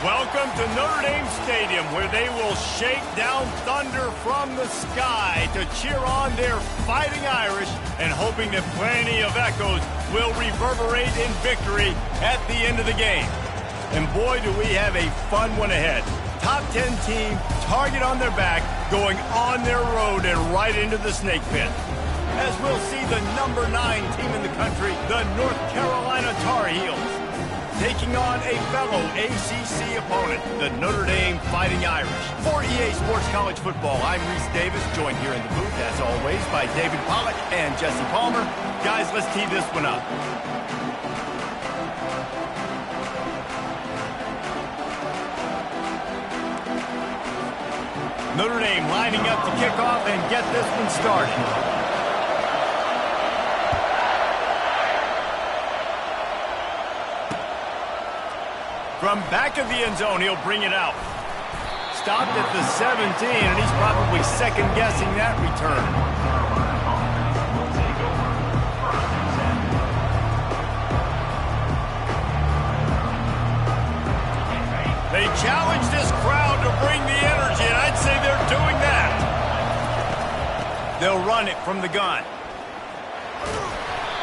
Welcome to Notre Dame Stadium, where they will shake down thunder from the sky to cheer on their Fighting Irish and hoping that plenty of echoes will reverberate in victory at the end of the game. And boy, do we have a fun one ahead. Top 10 team, target on their back, going on their road and right into the snake pit. As we'll see the number 9 team in the country, the North Carolina Tar Heels, taking on a fellow ACC opponent, the Notre Dame Fighting Irish. For EA Sports College Football, I'm Reese Davis, joined here in the booth, as always, by David Pollack and Jesse Palmer. Guys, let's tee this one up. Notre Dame lining up to kick off and get this one started. From back of the end zone, he'll bring it out. Stopped at the 17, and he's probably second-guessing that return. They challenge this crowd to bring the energy, and I'd say they're doing that. They'll run it from the gun.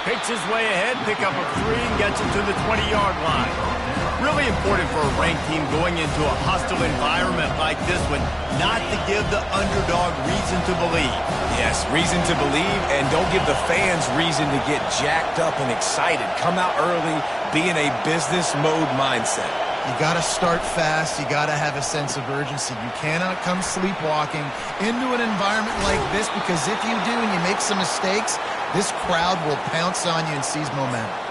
Picks his way ahead, pick up a 3, and gets it to the 20-yard line. Really important for a ranked team going into a hostile environment like this one, not to give the underdog reason to believe. Yes, reason to believe, and don't give the fans reason to get jacked up and excited. Come out early, be in a business mode mindset. You got to start fast. You got to have a sense of urgency. You cannot come sleepwalking into an environment like this, because if you do and you make some mistakes, this crowd will pounce on you and seize momentum.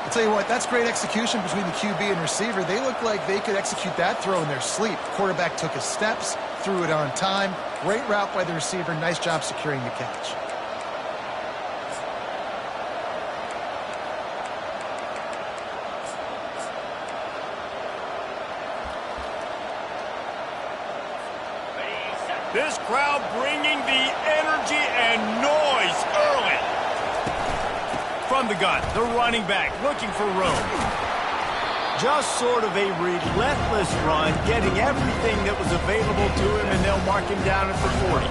I'll tell you what, that's great execution between the QB and receiver. They look like they could execute that throw in their sleep. Quarterback took his steps, threw it on time. Great route by the receiver. Nice job securing the catch. This crowd bringing the energy and noise early. From the gun, the running back looking for room. Just sort of a relentless run, getting everything that was available to him, and they'll mark him down at the 40.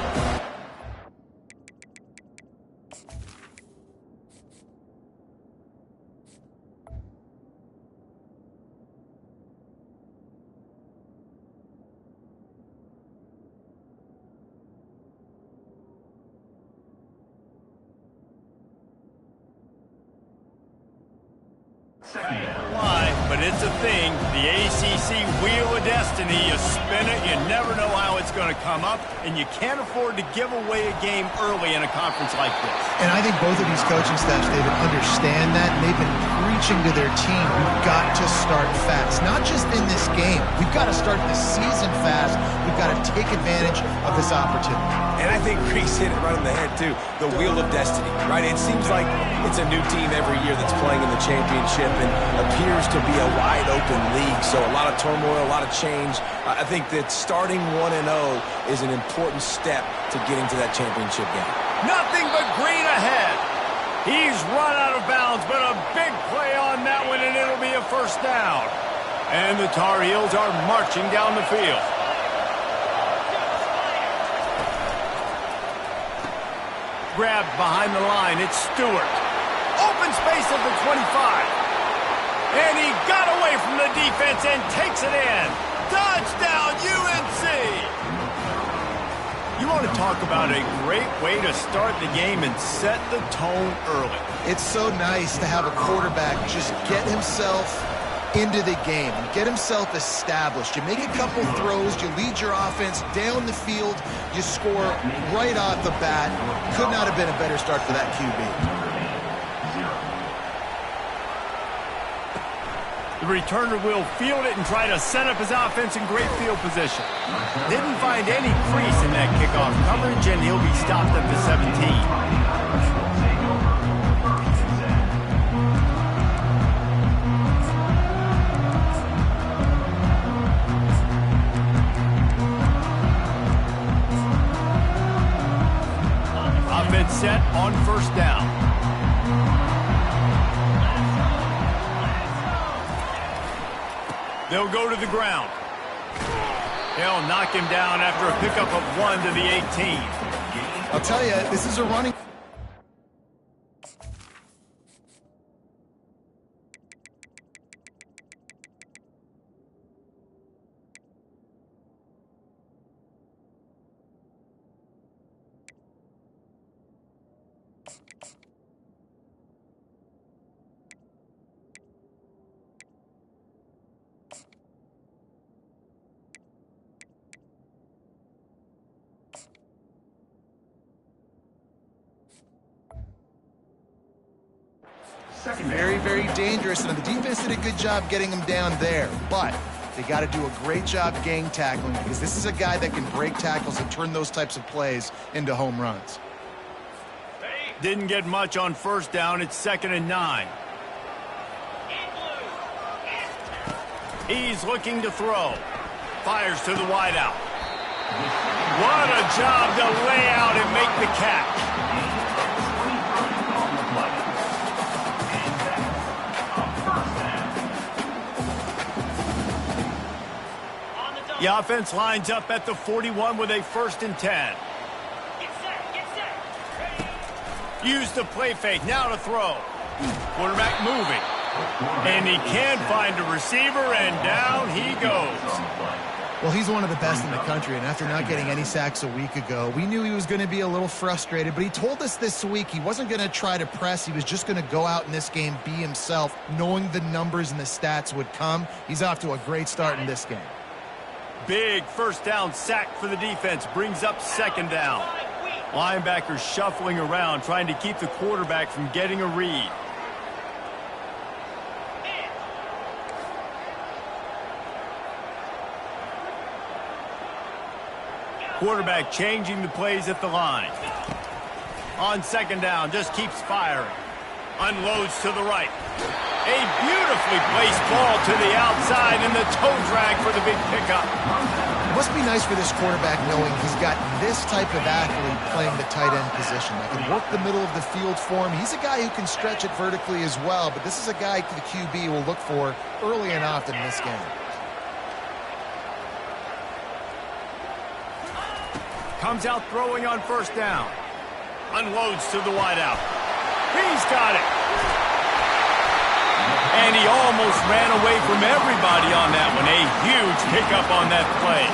Why? But it's a thing. The ACC Wheel of Destiny. You spin it, you never know how it's going to come up, and you can't afford to give away a game early in a conference like this. And I think both of these coaching staffs, David, understand that, and they've been preaching to their team, we've got to start fast. Not just in this game. We've got to start the season fast. We've got to take advantage of this opportunity. And I think Reese hit it right on the head, too. The Wheel of Destiny, right? It seems like it's a new team every year that's playing in the championship and appears to be a wide-open league. So a lot of turmoil, a lot of change. I think that starting 1-0 is an important step to getting to that championship game. Nothing but green ahead. He's run out of bounds, but a big play on that one, and it'll be a first down. And the Tar Heels are marching down the field. Grabbed behind the line, it's Stewart. Open space at the 25. And he got away from the defense and takes it in. Touchdown, UNC! You want to talk about a great way to start the game and set the tone early. It's so nice to have a quarterback just get himself into the game and get himself established. You make a couple throws, you lead your offense down the field, you score right off the bat. Could not have been a better start for that QB. The returner will field it and try to set up his offense in great field position. Didn't find any crease in that kickoff coverage, and he'll be stopped at the 17. Offense set on first down. They'll go to the ground. They'll knock him down after a pickup of 1 to the 18. I'll tell you, this is a running... Very, very dangerous, and the defense did a good job getting him down there, but they got to do a great job gang tackling because this is a guy that can break tackles and turn those types of plays into home runs. Didn't get much on first down. It's 2nd and 9. He's looking to throw. Fires to the wideout. What a job to lay out and make the catch. The offense lines up at the 41 with a 1st and 10. Use the play fake. Now to throw. Quarterback moving. And he can find a receiver, and down he goes. Well, he's one of the best in the country, and after not getting any sacks a week ago, we knew he was going to be a little frustrated, but he told us this week he wasn't going to try to press. He was just going to go out in this game, be himself, knowing the numbers and the stats would come. He's off to a great start in this game. Big 1st down sack for the defense. Brings up 2nd down. Linebackers shuffling around, trying to keep the quarterback from getting a read. Quarterback changing the plays at the line. On 2nd down, just keeps firing. Unloads to the right. A beautifully placed ball to the outside, and the toe drag for the big pickup. It must be nice for this quarterback knowing he's got this type of athlete playing the tight end position that can work the middle of the field for him. He's a guy who can stretch it vertically as well, but this is a guy the QB will look for early and often in this game. Comes out throwing on 1st down. Unloads to the wideout. He's got it. And he almost ran away from everybody on that one. A huge pickup on that play.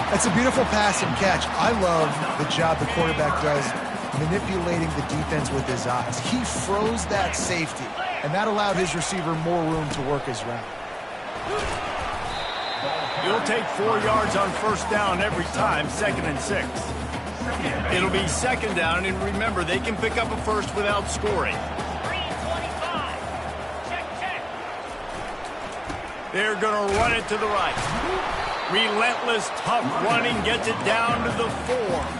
That's a beautiful pass and catch. I love the job the quarterback does manipulating the defense with his eyes. He froze that safety, and that allowed his receiver more room to work his route. He'll take 4 yards on 1st down every time, 2nd and 6. It'll be 2nd down, and remember, they can pick up a 1st without scoring. They're going to run it to the right. Relentless, tough running gets it down to the 4.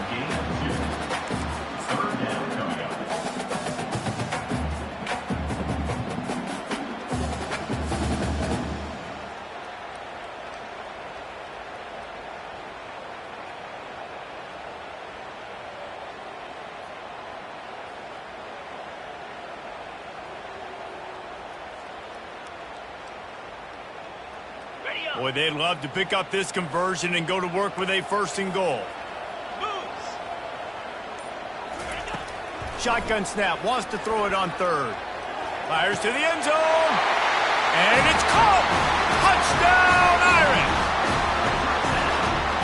Boy, they'd love to pick up this conversion and go to work with a 1st and goal. Shotgun snap, wants to throw it on 3rd. Fires to the end zone. And it's caught. Touchdown, Irish.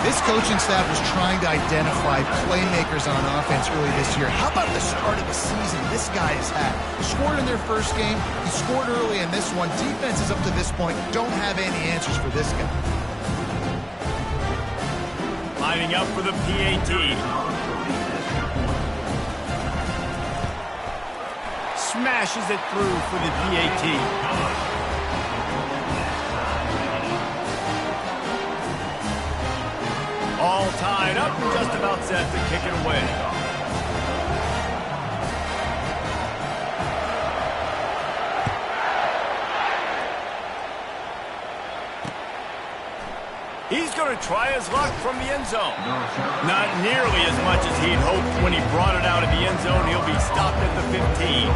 This coaching staff was trying to identify playmakers on offense early this year. How about the start of the season this guy has had? Scored in their first game. He scored early in this one. Defenses up to this point don't have any answers for this guy. Lining up for the PAT. Smashes it through for the PAT. All tied up and just about set to kick it away. He's going to try his luck from the end zone. Not nearly as much as he'd hoped when he brought it out of the end zone. He'll be stopped at the 15.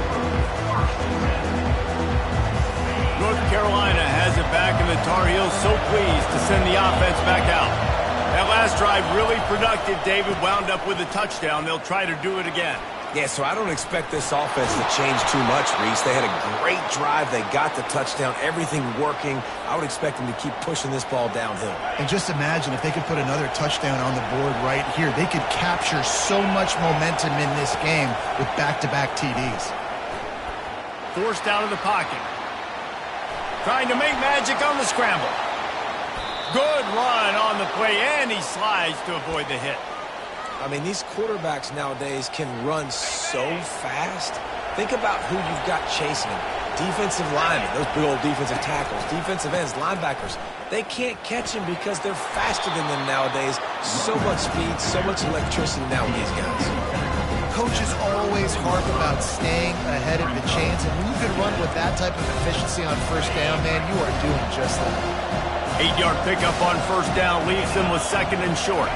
North Carolina has it back, and the Tar Heels so pleased to send the offense back out. That last drive really productive. David wound up with a touchdown. They'll try to do it again. Yeah, so I don't expect this offense to change too much, Reese. They had a great drive. They got the touchdown. Everything working. I would expect them to keep pushing this ball downhill. And just imagine if they could put another touchdown on the board right here. They could capture so much momentum in this game with back-to-back TDs. Forced out of the pocket. Trying to make magic on the scramble. Good run on the play, and he slides to avoid the hit. I mean, these quarterbacks nowadays can run so fast. Think about who you've got chasing them. Defensive linemen, those big old defensive tackles, defensive ends, linebackers. They can't catch him because they're faster than them nowadays. So much speed, so much electricity now with these guys. Coaches always harp about staying ahead of the chains, and when you can run with that type of efficiency on first down, man, you are doing just that. 8-yard pickup on first down leaves them with 2nd and short.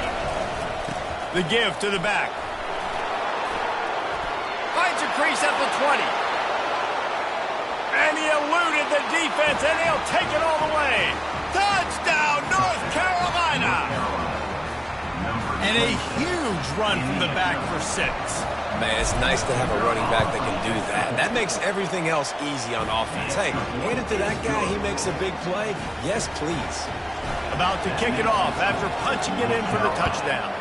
The give to the back. Finds a crease at the 20. And he eluded the defense, and he'll take it all the way. Touchdown, North Carolina! And a huge run from the back for 6. Man, it's nice to have a running back that can do that. That makes everything else easy on offense. Hey, hand it to that guy. He makes a big play. Yes, please. About to kick it off after punching it in for the touchdown.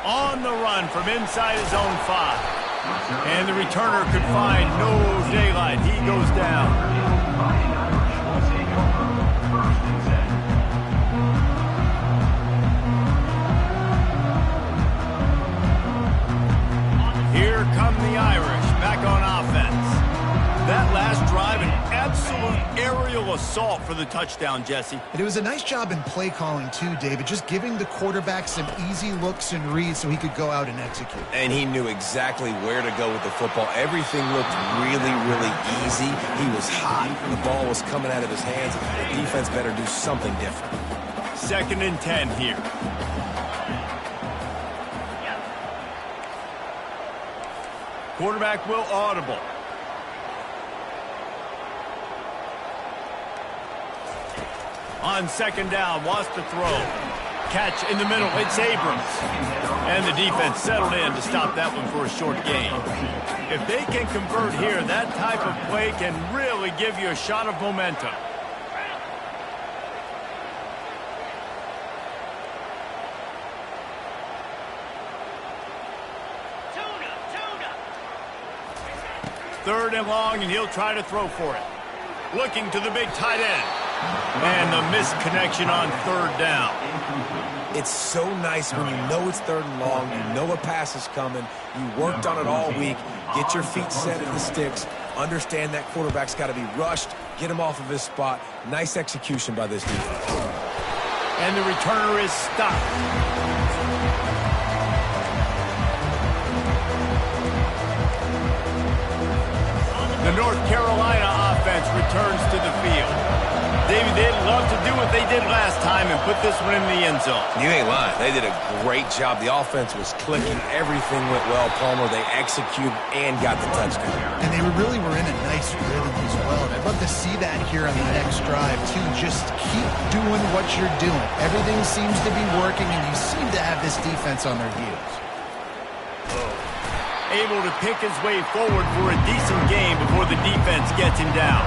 On the run from inside his own 5. And the returner could find no daylight. He goes down. Here come the Irish back on offense. That last drive, an absolute aerial assault for the touchdown, Jesse. And it was a nice job in play calling too, David, just giving the quarterback some easy looks and reads so he could go out and execute. And he knew exactly where to go with the football. Everything looked really, really easy. He was hot. The ball was coming out of his hands. The defense better do something different. 2nd and 10 here. Quarterback will audible. On 2nd down, wants to throw. Catch in the middle, it's Abrams. And the defense settled in to stop that one for a short gain. If they can convert here, that type of play can really give you a shot of momentum. Third and long, and he'll try to throw for it. Looking to the big tight end. And the misconnection on 3rd down. It's so nice when you know it's 3rd and long, you know a pass is coming, you worked on it all week, get your feet set at the sticks, understand that quarterback's got to be rushed, get him off of his spot. Nice execution by this defense. And the returner is stopped. The North Carolina offense returns to the field. David, they'd love to do what they did last time and put this one in the end zone. You ain't lying. They did a great job. The offense was clicking. Everything went well, Palmer. They executed and got the touchdown. And they really were in a nice rhythm as well. And I'd love to see that here on the next drive, too. Just keep doing what you're doing. Everything seems to be working, and you seem to have this defense on their heels. Able to pick his way forward for a decent game before the defense gets him down.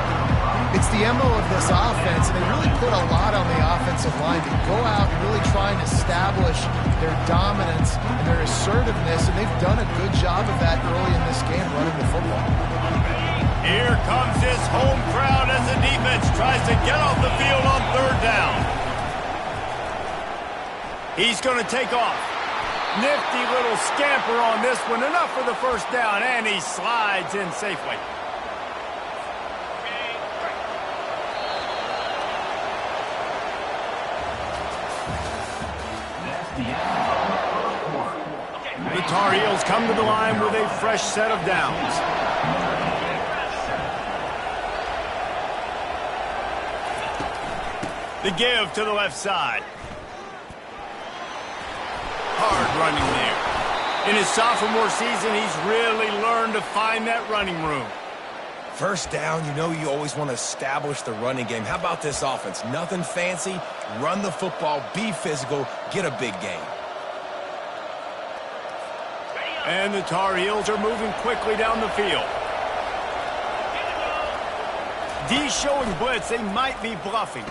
It's the MO of this offense, and they really put a lot on the offensive line to go out and really try and establish their dominance and their assertiveness, and they've done a good job of that early in this game running the football. Here comes his home crowd as the defense tries to get off the field on 3rd down. He's going to take off. Nifty little scamper on this one. Enough for the 1st down, and he slides in safely. The Tar Heels come to the line with a fresh set of downs. The give to the left side. Hard running there. In his sophomore season, he's really learned to find that running room. First down, you know you always want to establish the running game. How about this offense? Nothing fancy. Run the football, be physical, get a big gain. And the Tar Heels are moving quickly down the field. D showing blitz. They might be bluffing.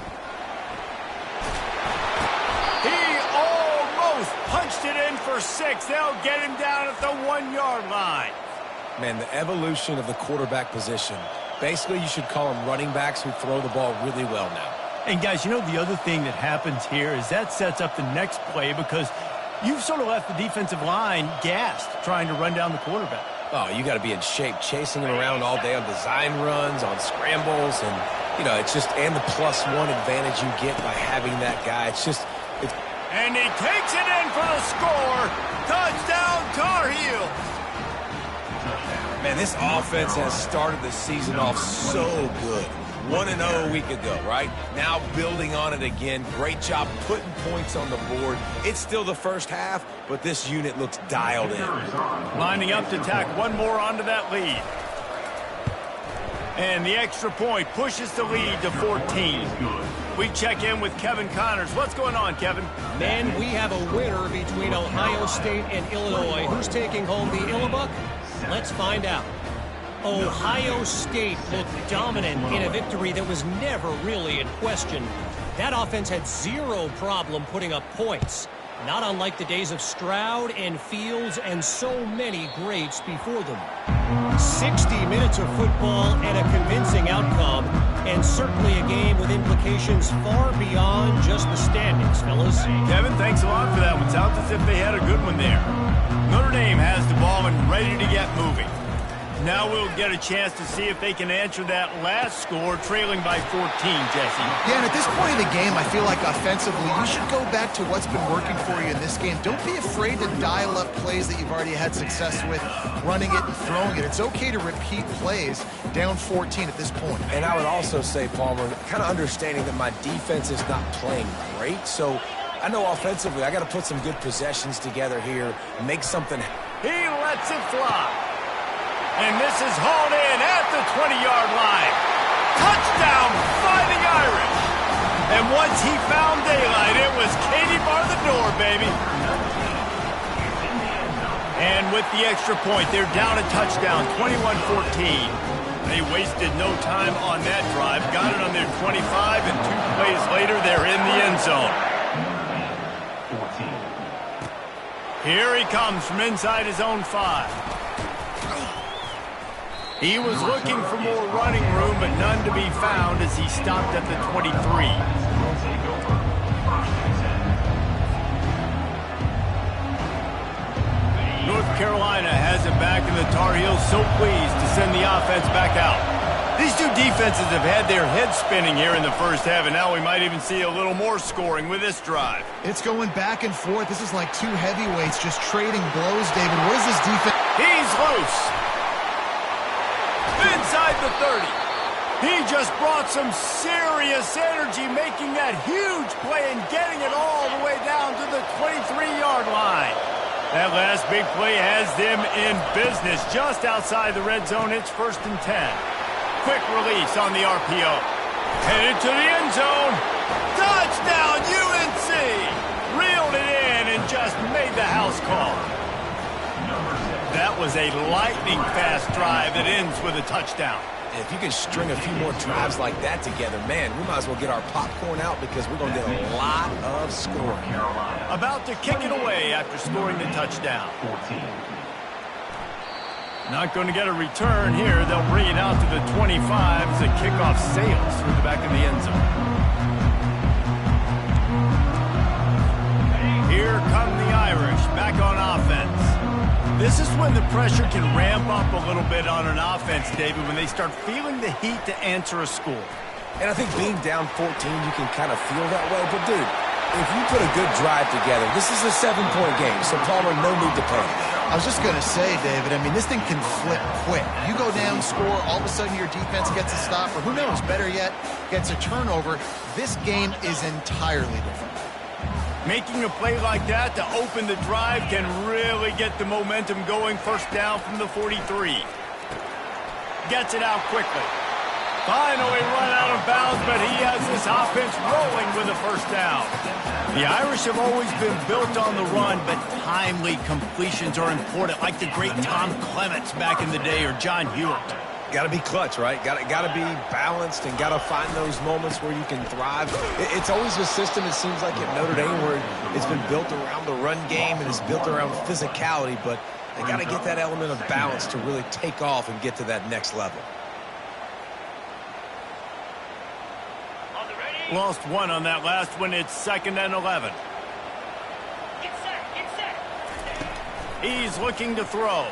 He almost punched it in for 6. They'll get him down at the 1-yard line. Man, the evolution of the quarterback position. Basically, you should call them running backs who throw the ball really well now. And, guys, you know the other thing that happens here is that sets up the next play because you've sort of left the defensive line gassed trying to run down the quarterback. Oh, you got to be in shape, chasing him around all day on design runs, on scrambles, and, you know, it's just, and the +1 advantage you get by having that guy. It's just, and he takes it in for the score. Touchdown, Tar Heels. Man, this offense has started the season off so good. 1-0 a week ago, right? Now building on it again. Great job putting points on the board. It's still the first half, but this unit looks dialed in. Lining up to tack one more onto that lead. And the extra point pushes the lead to 14. We check in with Kevin Connors. What's going on, Kevin? Men, we have a winner between Ohio State and Illinois. Who's taking home the Illibuck? Let's find out. Ohio State looked dominant in a victory that was never really in question. That offense had zero problem putting up points, not unlike the days of Stroud and Fields and so many greats before them. 60 minutes of football and a convincing outcome, and certainly a game with implications far beyond just the standings, fellas. Kevin, thanks a lot for that one. Sounds as if they had a good one there. Notre Dame has the ball and ready to get moving. Now we'll get a chance to see if they can answer that last score, trailing by 14, Jesse. Yeah, and at this point in the game, I feel like offensively, you should go back to what's been working for you in this game. Don't be afraid to dial up plays that you've already had success with, running it and throwing it. It's okay to repeat plays down 14 at this point. And I would also say, Palmer, kind of understanding that my defense is not playing great, so I know offensively I got to put some good possessions together here, make something. He lets it fly. And this is hauled in at the 20-yard line. Touchdown, Fighting Irish. And once he found daylight, it was Katie bar the door, baby. And with the extra point, they're down a touchdown, 21-14. They wasted no time on that drive. Got it on their 25, and 2 plays later, they're in the end zone. Here he comes from inside his own 5. He was looking for more running room, but none to be found as he stopped at the 23. North Carolina has it back, and the Tar Heels so pleased to send the offense back out. These two defenses have had their heads spinning here in the first half, and now we might even see a little more scoring with this drive. It's going back and forth. This is like two heavyweights just trading blows, David. What is this defense? He's loose. Inside the 30. He just brought some serious energy, making that huge play and getting it all the way down to the 23-yard line. That last big play has them in business just outside the red zone. It's 1st and 10. Quick release on the RPO. Headed to the end zone. Touchdown, UNC! Reeled it in and just made the house call. That was a lightning-fast drive that ends with a touchdown. If you can string a few more drives like that together, man, we might as well get our popcorn out because we're going to get a lot of scoring. About to kick it away after scoring the touchdown. Not going to get a return here. They'll bring it out to the 25 as the kickoff sails through the back of the end zone. Here come the Irish back on offense. This is when the pressure can ramp up a little bit on an offense, David, when they start feeling the heat to answer a score. And I think being down 14, you can kind of feel that way. But, dude, if you put a good drive together, this is a 7-point game, so Palmer, no need to panic. I was just going to say, David, I mean, this thing can flip quick. You go down, score, all of a sudden your defense gets a stop, or who knows, better yet, gets a turnover. This game is entirely different. Making a play like that to open the drive can really get the momentum going. First down from the 43. Gets it out quickly. Finally run out of bounds, but he has this offense rolling with a first down. The Irish have always been built on the run, but timely completions are important, like the great Tom Clements back in the day or John Hewitt. Got to be clutch, right? Got to be balanced and got to find those moments where you can thrive. It's always a system, it seems like, at Notre Dame where it's been built around the run game and it's built around physicality, but they got to get that element of balance to really take off and get to that next level. Lost one on that last one. It's 2nd and 11. Get set. He's looking to throw.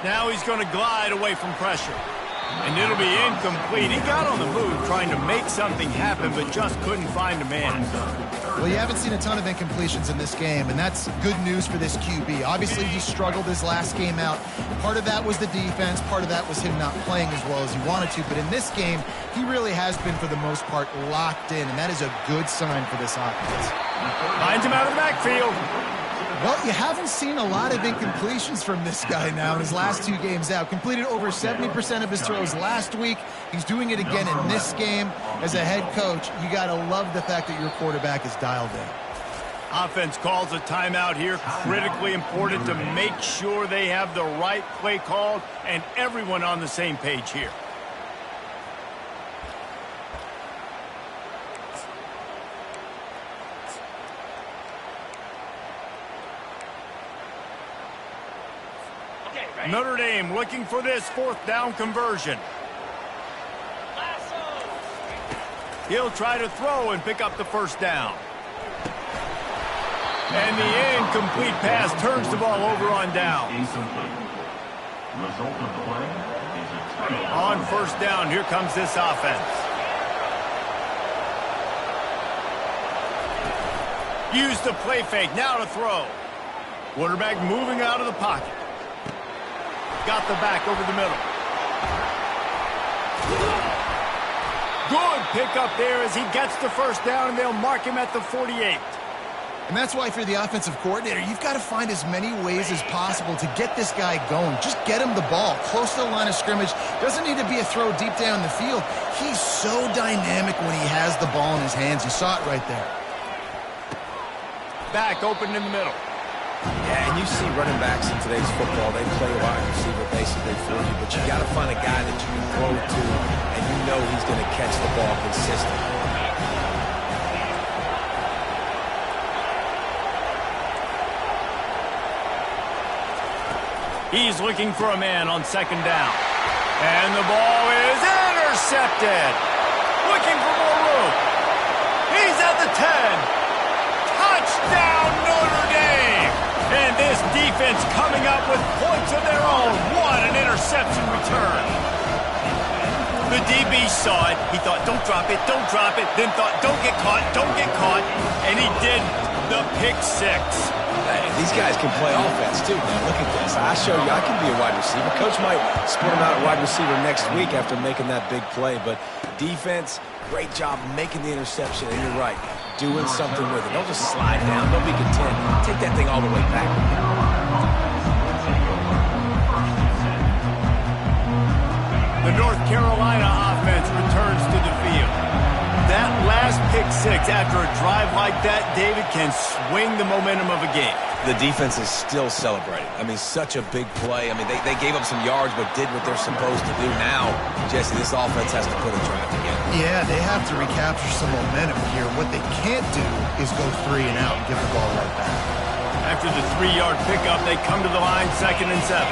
Now he's going to glide away from pressure. And it'll be incomplete. He got on the move trying to make something happen, but just couldn't find a man. Well, you haven't seen a ton of incompletions in this game, and that's good news for this QB. Obviously, he struggled his last game out. Part of that was the defense. Part of that was him not playing as well as he wanted to. But in this game, he really has been, for the most part, locked in, and that is a good sign for this offense. Finds him out of the backfield. Well, you haven't seen a lot of incompletions from this guy now in his last 2 games out. Completed over 70% of his throws last week. He's doing it again in this game. As a head coach, you got to love the fact that your quarterback is dialed in. Offense calls a timeout here. Critically important to make sure they have the right play called and everyone on the same page here. Notre Dame looking for this 4th down conversion. He'll try to throw and pick up the first down. And the incomplete pass turns the ball over on down. On first down, here comes this offense. Use the play fake, now to throw. Quarterback moving out of the pocket. Got the back over the middle. Good pickup there as he gets the first down, and they'll mark him at the 48. And that's why, for the offensive coordinator, you've got to find as many ways as possible to get this guy going. Just get him the ball close to the line of scrimmage. Doesn't need to be a throw deep down the field. He's so dynamic when he has the ball in his hands. You saw it right there. Back open in the middle. Yeah, and you see running backs in today's football, they play wide receiver basically for you, but you got to find a guy that you can throw to, and you know he's going to catch the ball consistently. He's looking for a man on 2nd down. And the ball is intercepted. Looking for more room. He's at the 10. Touchdown, Notre Dame! And this defense coming up with points of their own. What an interception return. The DB saw it. He thought, don't drop it, don't drop it. Then thought, don't get caught, don't get caught. And he did the pick 6. Hey, these guys can play offense, too, man. Look at this. I show you I can be a wide receiver. Coach might split him out at wide receiver next week after making that big play. But defense, great job making the interception. And you're right, doing something with it. Don't just slide down. Don't be content. Take that thing all the way back. The North Carolina offense returns to the field. That last pick 6 after a drive like that, David, can swing the momentum of a game. The defense is still celebrating. I mean, such a big play. I mean, they gave up some yards but did what they're supposed to do. Now, Jesse, this offense has to put a drive together. Yeah, they have to recapture some momentum here. What they can't do is go 3 and out and give the ball right back. After the 3-yard pickup, they come to the line 2nd and 7.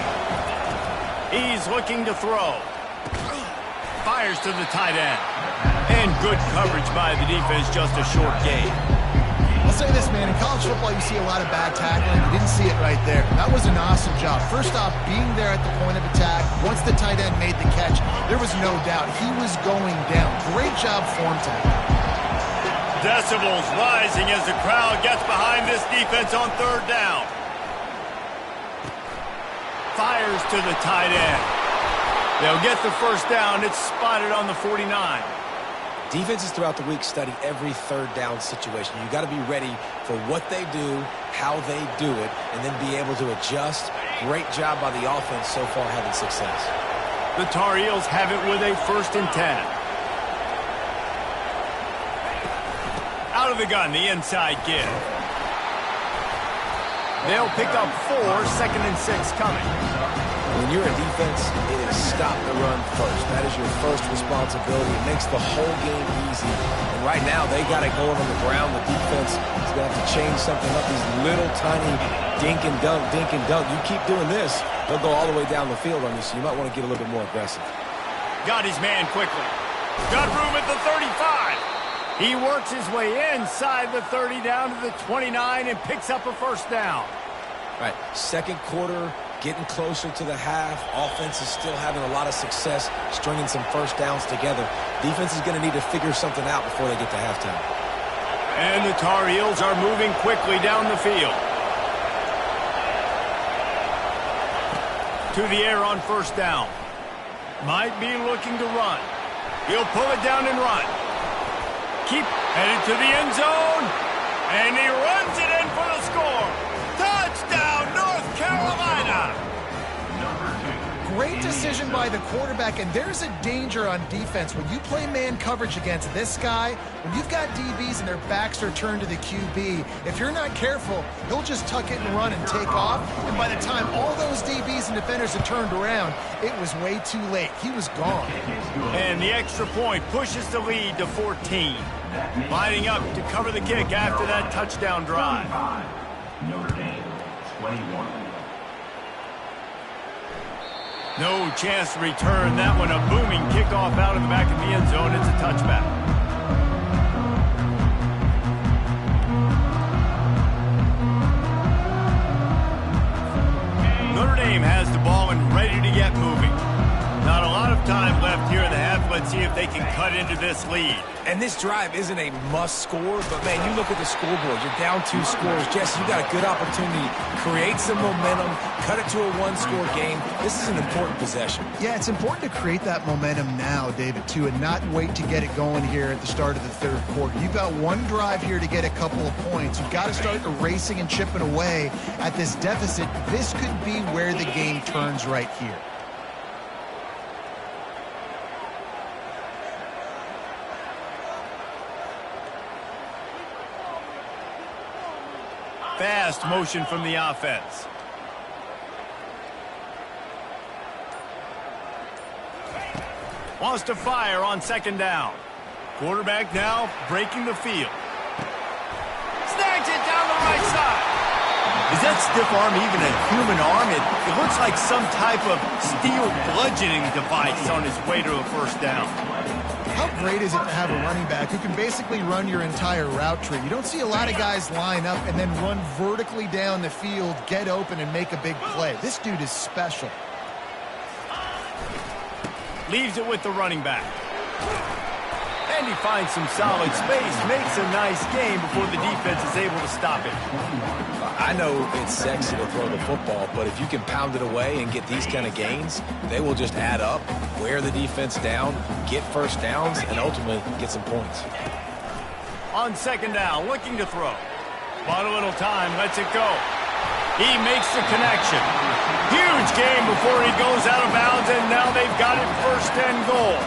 He's looking to throw. Fires to the tight end. And good coverage by the defense, just a short gain. I'll say this, man. In college football, you see a lot of bad tackling. You didn't see it right there. That was an awesome job. First off, being there at the point of attack. Once the tight end made the catch, there was no doubt he was going down. Great job for him tonight. Decibels rising as the crowd gets behind this defense on 3rd down. Fires to the tight end. They'll get the first down. It's spotted on the 49. Defenses throughout the week study every third down situation. You got to be ready for what they do, how they do it, and then be able to adjust. Great job by the offense so far having success. The Tar Heels have it with a 1st and 10. Out of the gun, the inside give. They'll pick up 4, 2nd and 6 coming. When you're a defense, it is stop the run first. That is your first responsibility. It makes the whole game easy. And right now, they got it going on the ground. The defense is going to have to change something up. These little tiny dink and dunk, dink and dunk. You keep doing this, they'll go all the way down the field on you, so you might want to get a little bit more aggressive. Got his man quickly. Got room at the 35. He works his way inside the 30 down to the 29 and picks up a 1st down. All right, 2nd quarter, getting closer to the half. Offense is still having a lot of success stringing some 1st downs together. Defense is going to need to figure something out before they get to halftime. And the Tar Heels are moving quickly down the field. To the air on 1st down. Might be looking to run. He'll pull it down and run. Keep headed to the end zone. And he runs it in for the score. Touchdown, North Carolina. Great decision by the quarterback, and there's a danger on defense. When you play man coverage against this guy, when you've got DBs and their backs are turned to the QB, if you're not careful, he'll just tuck it and run and take off. And by the time all those DBs and defenders had turned around, it was way too late. He was gone. And the extra point pushes the lead to 14. Lining up to cover the kick after that touchdown drive. Notre Dame, 21. No chance to return that one. A booming kickoff out of the back of the end zone. It's a touchback. Notre Dame has the ball and ready to get moving. Not a lot of time left here in the half. Let's see if they can cut into this lead. And this drive isn't a must score, but man, you look at the scoreboard, you're down 2 scores. Jesse, you got a good opportunity. Create some momentum, cut it to a 1-score game. This is an important possession. Yeah, it's important to create that momentum now, David, too, and not wait to get it going here at the start of the 3rd quarter. You've got one drive here to get a couple of points. You've got to start erasing and chipping away at this deficit. This could be where the game turns right here. Fast motion from the offense. Wants to fire on 2nd down. Quarterback now breaking the field. Snags it down the right side. Is that stiff arm even a human arm? It looks like some type of steel bludgeoning device on his way to a 1st down. How great is it to have a running back who can basically run your entire route tree? You don't see a lot of guys line up and then run vertically down the field, get open, and make a big play. This dude is special. Leaves it with the running back. And he finds some solid space, makes a nice game before the defense is able to stop it. I know it's sexy to throw the football, but if you can pound it away and get these kind of gains, they will just add up, wear the defense down, get 1st downs, and ultimately get some points. On 2nd down, looking to throw. Bought a little time, lets it go. He makes the connection. Huge game before he goes out of bounds, and now they've got it 1st and goal.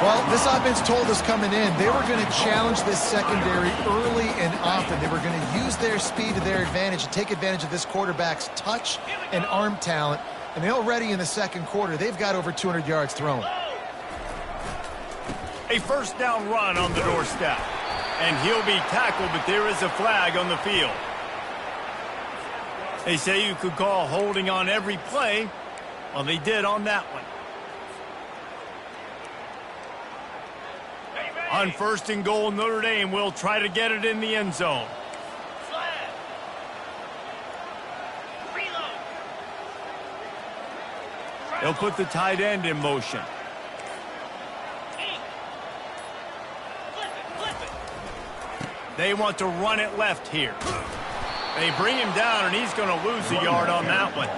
Well, this offense told us coming in they were going to challenge this secondary early and often. They were going to use their speed to their advantage and take advantage of this quarterback's touch and arm talent. And already in the 2nd quarter, they've got over 200 yards thrown. A 1st down run on the doorstep. And he'll be tackled, but there is a flag on the field. They say you could call holding on every play. Well, they did on that one. On 1st and goal, Notre Dame will try to get it in the end zone. They'll put the tight end in motion. They want to run it left here. They bring him down, and he's going to lose a yard on that one.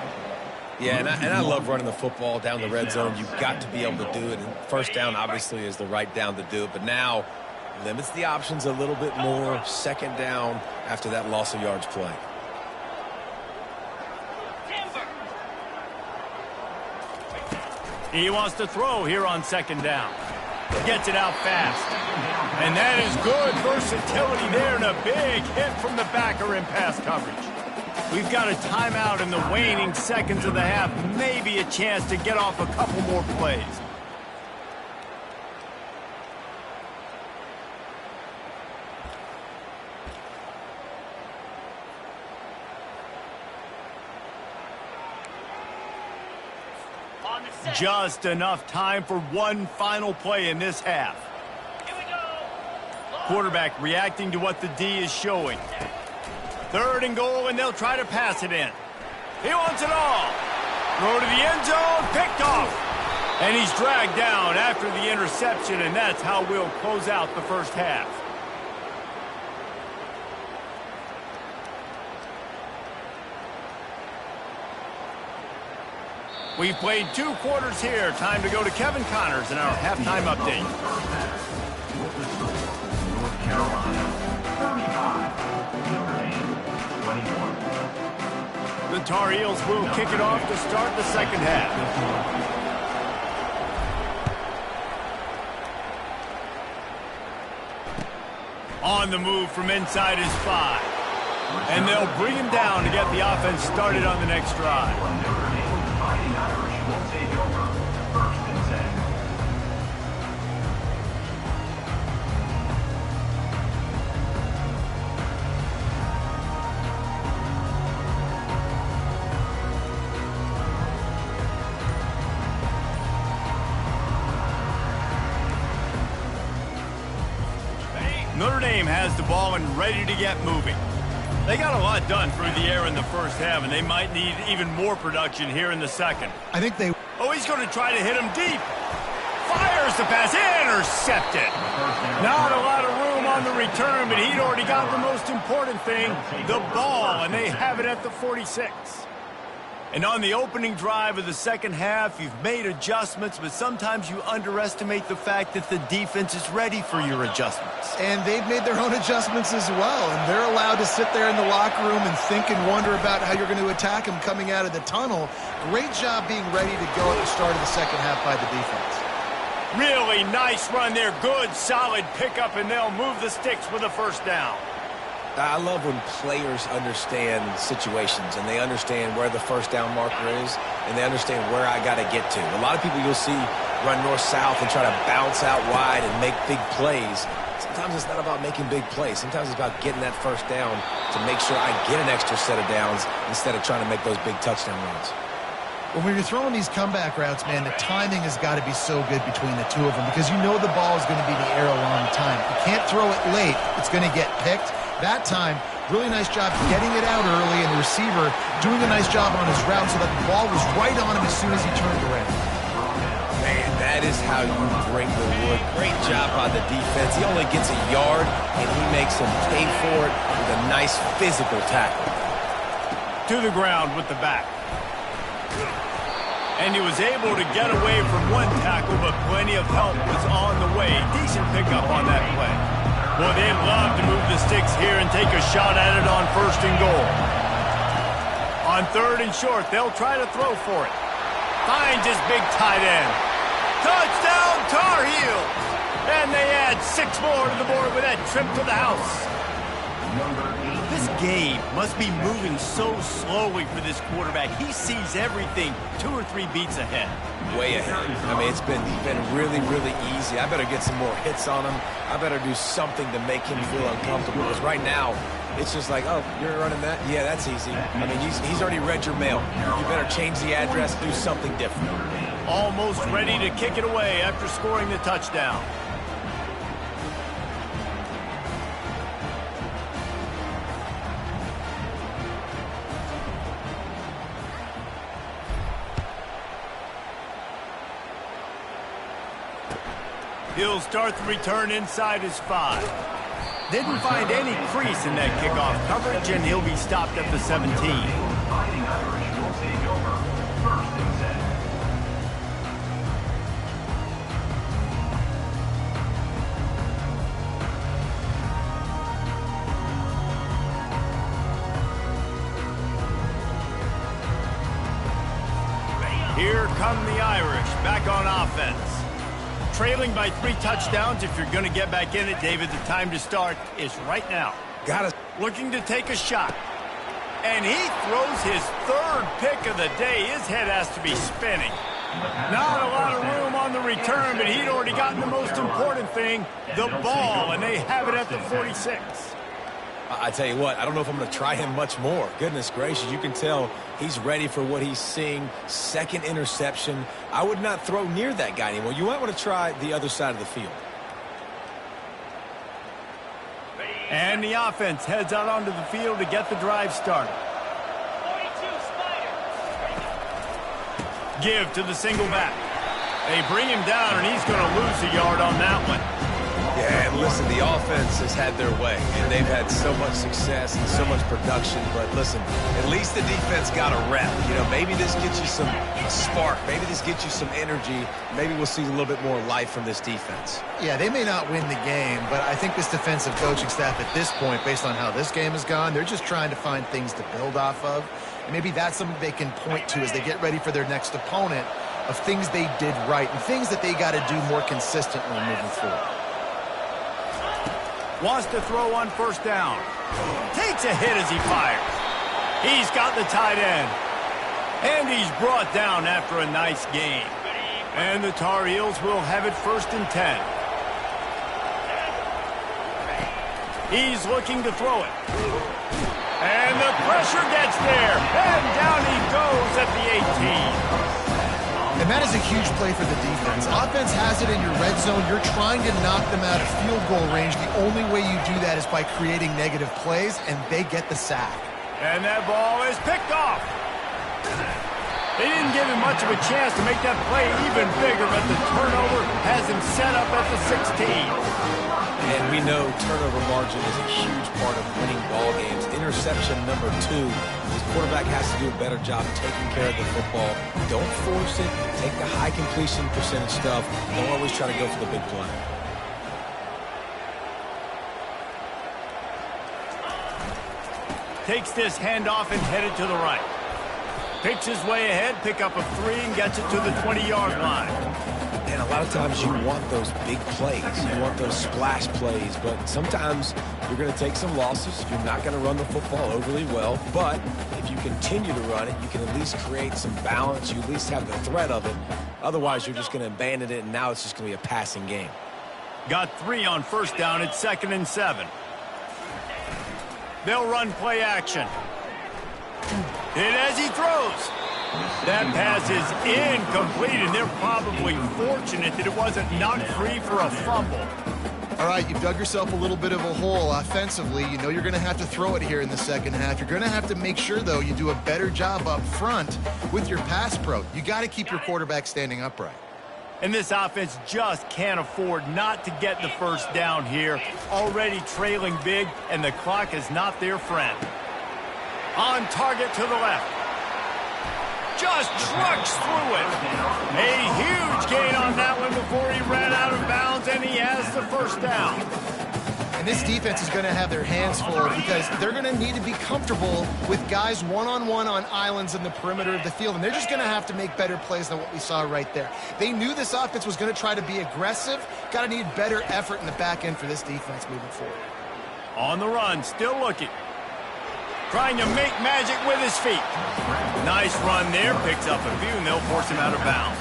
Yeah, and I love running the football down the red zone. You've got to be able to do it. And first down, obviously, is the right down to do it. But now, limits the options a little bit more. Second down after that loss of yards play. He wants to throw here on second down. Gets it out fast. And that is good versatility there, and a big hit from the backer in pass coverage. We've got a timeout in the waning seconds of the half. Maybe a chance to get off a couple more plays. Just enough time for one final play in this half. Here we go. Quarterback reacting to what the D is showing. Third and goal, and they'll try to pass it in. He wants it all. Throw to the end zone, picked off. And he's dragged down after the interception, and that's how we'll close out the first half. We've played 2 quarters here. Time to go to Kevin Connors in our halftime update. North Carolina, 35. Notre Dame, 21. The Tar Heels will kick it off to start the second half. On the move from inside his 5. And they'll bring him down to get the offense started on the next drive. Fighting Irish will take over. First and 10. Notre Dame has the ball and ready to get moving. They got a lot done through the air in the first half, and they might need even more production here in the second. I think they... Oh, he's going to try to hit him deep. Fires the pass, intercepted. Not a lot of room on the return, but he'd already got the most important thing, the ball, and they have it at the 46. And on the opening drive of the second half, you've made adjustments, but sometimes you underestimate the fact that the defense is ready for your adjustments. And they've made their own adjustments as well, and they're allowed to sit there in the locker room and think and wonder about how you're going to attack them coming out of the tunnel. Great job being ready to go at the start of the second half by the defense. Really nice run there. Good, solid pickup, and they'll move the sticks with a first down. I love when players understand situations and they understand where the first down marker is and they understand where I got to get to. A lot of people you'll see run north-south and try to bounce out wide and make big plays. Sometimes it's not about making big plays. Sometimes it's about getting that first down to make sure I get an extra set of downs instead of trying to make those big touchdown runs. When you're throwing these comeback routes, man, the timing has got to be so good between the two of them because you know the ball is going to be in the air a long time. You can't throw it late. It's going to get picked. That time, really nice job getting it out early, and the receiver doing a nice job on his route so that the ball was right on him as soon as he turned around. Man, that is how you bring the wood. Great job by the defense. He only gets a yard, and he makes him pay for it with a nice physical tackle. To the ground with the back. And he was able to get away from one tackle, but plenty of help was on the way. Decent pickup on that play. Well, they'd love to move the sticks here and take a shot at it on first and goal. On third and short, they'll try to throw for it. Finds his big tight end. Touchdown, Tar Heels! And they add 6 more to the board with that trip to the house. This game must be moving so slowly for this quarterback. He sees everything 2 or 3 beats ahead. Way ahead. I mean, it's been really, really easy. I better get some more hits on him. I better do something to make him feel uncomfortable. Because right now, it's just like, oh, you're running that? Yeah, that's easy. I mean, he's already read your mail. You better change the address, do something different. Almost ready to kick it away after scoring the touchdown. He'll start the return inside his 5. Didn't find any crease in that kickoff coverage, and he'll be stopped at the 17. Here come the Irish back on offense. Trailing by 3 touchdowns. If you're going to get back in it, David, the time to start is right now. Looking to take a shot. And he throws his 3rd pick of the day. His head has to be spinning. Not a lot of room on the return, but he'd already gotten the most important thing, the ball, and they have it at the 46. I tell you what, I don't know if I'm going to try him much more. Goodness gracious, you can tell he's ready for what he's seeing. 2nd interception. I would not throw near that guy anymore. You might want to try the other side of the field. And the offense heads out onto the field to get the drive started. Give to the single back. They bring him down, and he's going to lose a yard on that one. Yeah, and listen, the offense has had their way, and they've had so much success and so much production. But listen, at least the defense got a rep. You know, maybe this gets you some spark. Maybe this gets you some energy. Maybe we'll see a little bit more life from this defense. Yeah, they may not win the game, but I think this defensive coaching staff at this point, based on how this game has gone, they're just trying to find things to build off of. And maybe that's something they can point to as they get ready for their next opponent, of things they did right and things that they got to do more consistently moving forward. Wants to throw on 1st down. Takes a hit as he fires. He's got the tight end. And he's brought down after a nice gain. And the Tar Heels will have it 1st and 10. He's looking to throw it. And the pressure gets there. And down he goes at the 18. And that is a huge play for the defense. Offense has it in your red zone. You're trying to knock them out of field goal range. The only way you do that is by creating negative plays, and they get the sack. And that ball is picked off. They didn't give him much of a chance to make that play even bigger, but the turnover has him set up at the 16. And we know turnover margin is a huge part of winning ball games. Interception number 2. This quarterback has to do a better job taking care of the football. Don't force it. Take the high completion percentage stuff. Don't always try to go for the big play. Takes this handoff and headed to the right. Picks his way ahead, pick up a 3, and gets it to the 20-yard line. And a lot of times you want those big plays. You want those splash plays. But sometimes you're going to take some losses. You're not going to run the football overly well. But if you continue to run it, you can at least create some balance. You at least have the threat of it. Otherwise, you're just going to abandon it, and now it's just going to be a passing game. Got 3 on 1st down. It's 2nd and 7. They'll run play action. And as he throws, that pass is incomplete, and they're probably fortunate that it wasn't knocked free for a fumble. All right, you've dug yourself a little bit of a hole offensively. You know you're going to have to throw it here in the 2nd half. You're going to have to make sure, though, you do a better job up front with your pass pro. You got to keep your quarterback standing upright. And this offense just can't afford not to get the 1st down here. Already trailing big, and the clock is not their friend. On target to the left. Just trucks through it. A huge gain on that one before he ran out of bounds, and he has the 1st down. And this defense is going to have their hands full because they're going to need to be comfortable with guys one-on-one on islands in the perimeter of the field, and they're just going to have to make better plays than what we saw right there. They knew this offense was going to try to be aggressive. Got to need better effort in the back end for this defense moving forward. On the run, still looking. Trying to make magic with his feet. Nice run there. Picks up a few, and they'll force him out of bounds.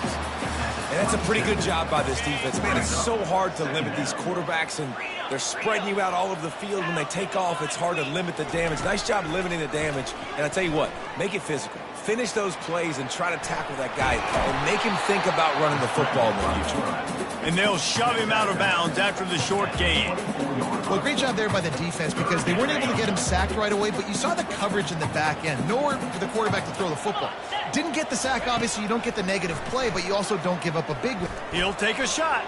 And that's a pretty good job by this defense. Man, it's so hard to limit these quarterbacks, and they're spreading you out all over the field. When they take off, it's hard to limit the damage. Nice job limiting the damage. And I tell you what, make it physical. Finish those plays and try to tackle that guy and make him think about running the football in the future. And they'll shove him out of bounds after the short gain. Well, great job there by the defense because they weren't able to get him sacked right away, but you saw the coverage in the back end. Nowhere for the quarterback to throw the football. Didn't get the sack, obviously. You don't get the negative play, but you also don't give up a big one. He'll take a shot.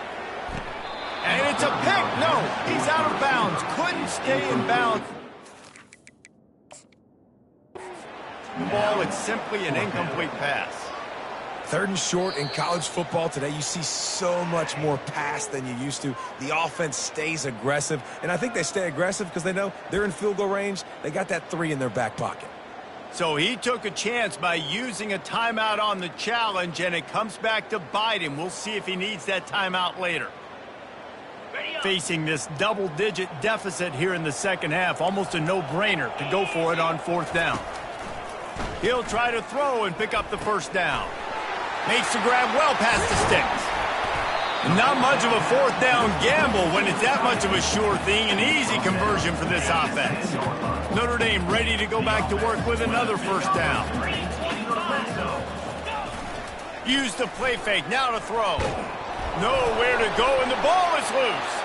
And it's a pick. No, he's out of bounds. Couldn't stay in bounds. The ball, it's simply an incomplete pass. 3rd and short in college football today. You see so much more pass than you used to. The offense stays aggressive, and I think they stay aggressive because they know they're in field goal range. They got that 3 in their back pocket. So he took a chance by using a timeout on the challenge, and it comes back to bite him. We'll see if he needs that timeout later. Facing this double-digit deficit here in the second half, almost a no-brainer to go for it on 4th down. He'll try to throw and pick up the first down. Makes the grab well past the sticks. Not much of a 4th down gamble when it's that much of a sure thing. An easy conversion for this offense. Notre Dame ready to go back to work with another first down. Use the play fake, now to throw. Nowhere to go, and the ball is loose.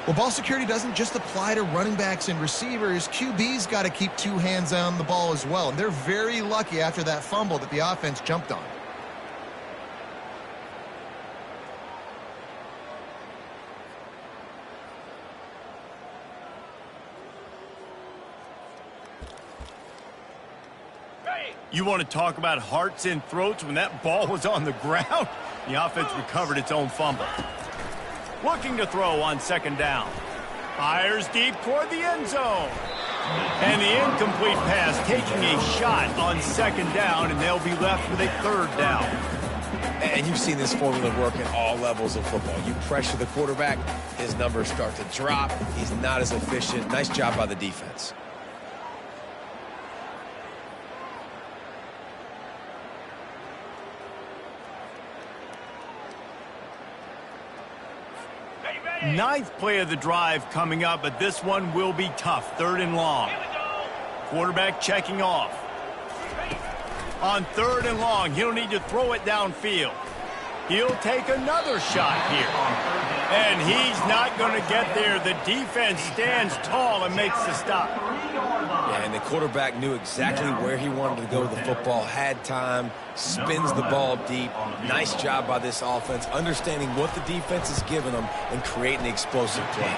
Well, ball security doesn't just apply to running backs and receivers. QB's got to keep 2 hands on the ball as well. And they're very lucky after that fumble that the offense jumped on. You want to talk about hearts and throats when that ball was on the ground? The offense recovered its own fumble. Looking to throw on 2nd down. Fires deep toward the end zone. And the incomplete pass taking a shot on 2nd down, and they'll be left with a 3rd down. And you've seen this formula work at all levels of football. You pressure the quarterback, his numbers start to drop. He's not as efficient. Nice job by the defense. Ninth play of the drive coming up, but this one will be tough. 3rd and long. Quarterback checking off. On 3rd and long, he'll need to throw it downfield. He'll take another shot here. And he's not going to get there. The defense stands tall and makes the stop. Yeah, and the quarterback knew exactly where he wanted to go with the football, had time, spins the ball deep. Nice job by this offense, understanding what the defense is giving them and creating the explosive play.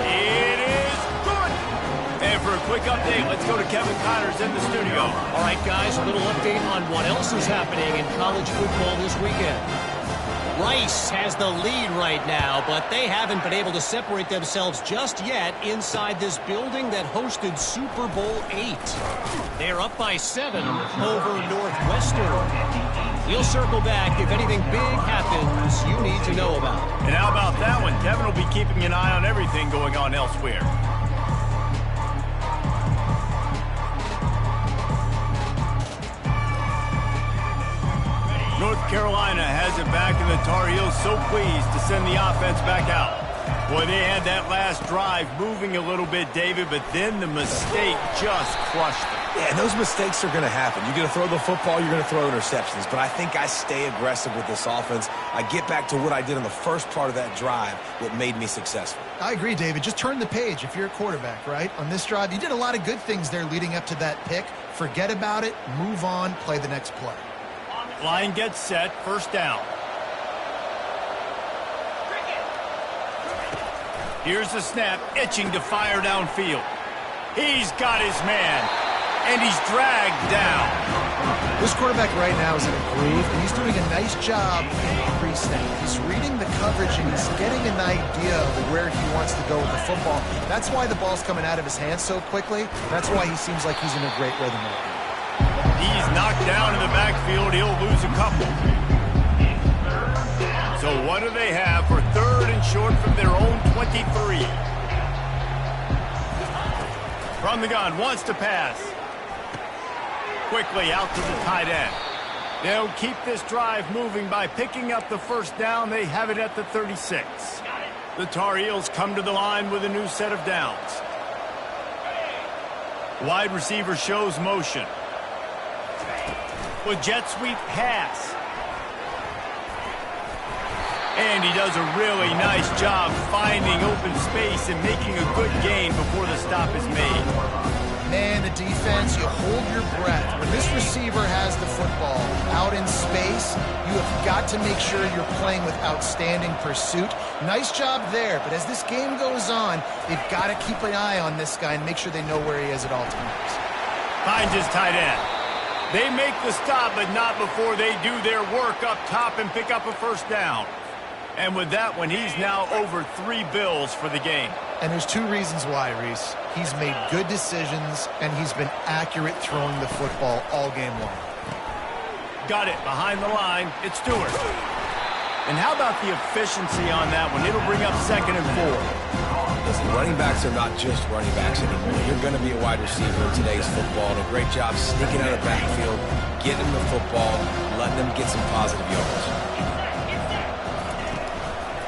It is good. And for a quick update, let's go to Kevin Connors in the studio. All right, guys, a little update on what else is happening in college football this weekend. Rice has the lead right now, but they haven't been able to separate themselves just yet inside this building that hosted Super Bowl 8. They're up by 7 over Northwestern. We'll circle back if anything big happens you need to know about. And how about that one? Kevin will be keeping an eye on everything going on elsewhere. North Carolina has it back, and the Tar Heels so pleased to send the offense back out. Boy, they had that last drive moving a little bit, David, but then the mistake just crushed them. Yeah, and those mistakes are going to happen. You're going to throw the football, you're going to throw interceptions. But I think I stay aggressive with this offense. I get back to what I did in the first part of that drive that made me successful. I agree, David. Just turn the page if you're a quarterback, right? On this drive, you did a lot of good things there leading up to that pick. Forget about it, move on, play the next play. Line gets set, 1st down. Here's the snap, itching to fire downfield. He's got his man, and he's dragged down. This quarterback right now is in a groove, and he's doing a nice job in pre-snap. He's reading the coverage, and he's getting an idea of where he wants to go with the football. That's why the ball's coming out of his hands so quickly. That's why he seems like he's in a great rhythm right now. He's knocked down in the backfield. He'll lose a couple. So what do they have for 3rd and short from their own 23? From the gun, wants to pass. Quickly out to the tight end. They'll keep this drive moving by picking up the 1st down. They have it at the 36. The Tar Heels come to the line with a new set of downs. Wide receiver shows motion. With jet sweep pass. And he does a really nice job finding open space and making a good gain before the stop is made. Man, the defense, you hold your breath. When this receiver has the football out in space, you have got to make sure you're playing with outstanding pursuit. Nice job there, but as this game goes on, they've got to keep an eye on this guy and make sure they know where he is at all times. Finds his tight end. They make the stop, but not before they do their work up top and pick up a 1st down. And with that one, he's now over 3 bills for the game. And there's 2 reasons why, Reese. He's made good decisions, and he's been accurate throwing the football all game long. Got it behind the line. It's Stewart. And how about the efficiency on that one? It'll bring up 2nd and 4. Listen, running backs are not just running backs anymore. You're going to be a wide receiver in today's football, and a great job sneaking out of the backfield, getting them the football, letting them get some positive yards.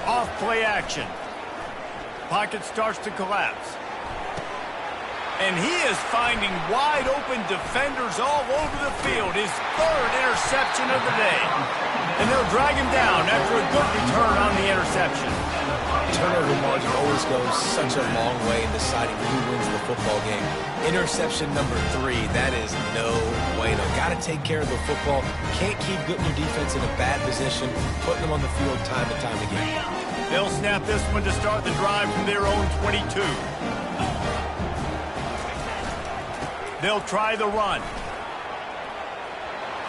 Off play action. Pocket starts to collapse. And he is finding wide open defenders all over the field. His 3rd interception of the day. And they'll drag him down after a good return on the interception. Turnover margin always goes such a long way in deciding who wins the football game. Interception number 3, that is no bueno. Got to take care of the football. Can't keep putting your defense in a bad position, putting them on the field time and time again. They'll snap this one to start the drive from their own 22. They'll try the run.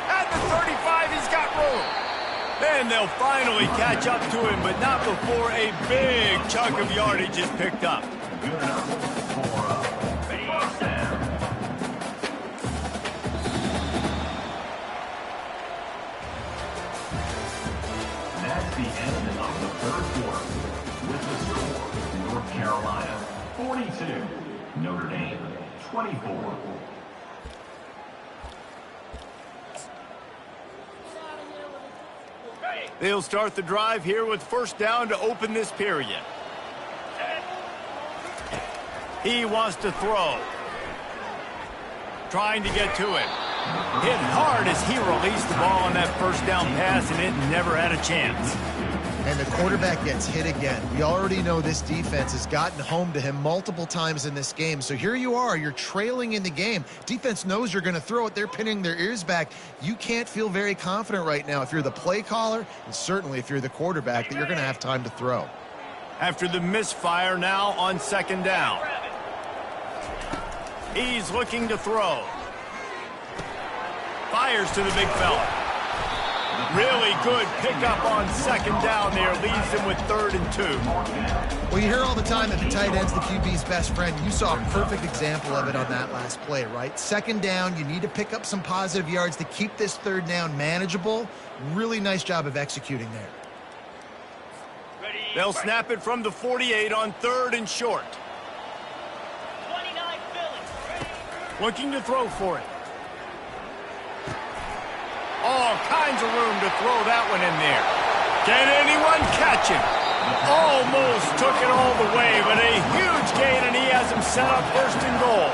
At the 35, he's got room. And they'll finally catch up to him, but not before a big chunk of yardage is picked up. Good enough for first down. That's the end of the 3rd quarter. With the score, North Carolina 42, Notre Dame 24. They'll start the drive here with 1st down to open this period. He wants to throw. Trying to get to him. Hit hard as he released the ball on that 1st down pass, and it never had a chance. And the quarterback gets hit again. We already know this defense has gotten home to him multiple times in this game. So here you are, you're trailing in the game. Defense knows you're going to throw it. They're pinning their ears back. You can't feel very confident right now if you're the play caller, and certainly if you're the quarterback, that you're going to have time to throw. After the misfire now on 2nd down. He's looking to throw. Fires to the big fella. Really good pickup on 2nd down there. Leaves him with 3rd and 2. Well, you hear all the time that the tight end's the QB's best friend. You saw a perfect example of it on that last play, right? 2nd down, you need to pick up some positive yards to keep this 3rd down manageable. Really nice job of executing there. They'll snap it from the 48 on 3rd and short. 29 Philly. Looking to throw for it. All kinds of room to throw that one in there. Can anyone catch him? Almost took it all the way, but a huge gain, and he has him set up 1st and goal.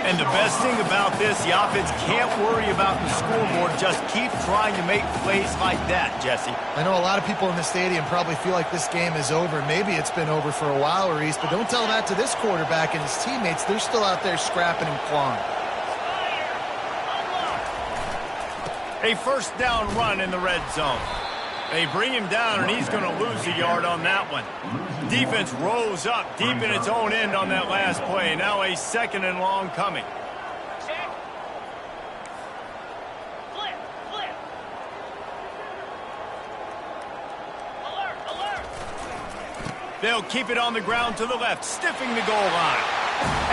And the best thing about this, the offense can't worry about the scoreboard. Just keep trying to make plays like that, Jesse. I know a lot of people in the stadium probably feel like this game is over. Maybe it's been over for a while, Reese, but don't tell that to this quarterback and his teammates. They're still out there scrapping and clawing. A 1st down run in the red zone. They bring him down, and he's going to lose a yard on that one. Defense rose up deep in its own end on that last play. Now a 2nd and long coming. Check. Flip, flip. Alert, alert. They'll keep it on the ground to the left, stiffing the goal line.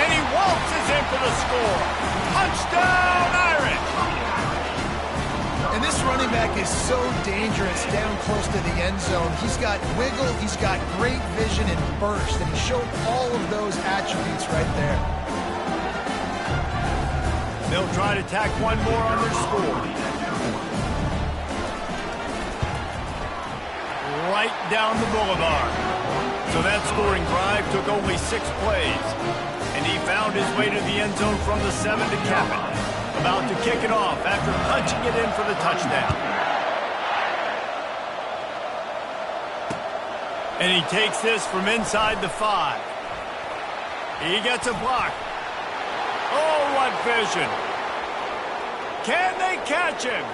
And he waltzes in for the score. Touchdown, Irish! And this running back is so dangerous down close to the end zone. He's got wiggle, he's got great vision and burst, and he showed all of those attributes right there. They'll try to tack one more on their score. Right down the boulevard. So that scoring drive took only 6 plays. And he found his way to the end zone from the 7 to cap it. About to kick it off after punching it in for the touchdown. And he takes this from inside the 5. He gets a block. Oh, what vision. Can they catch him?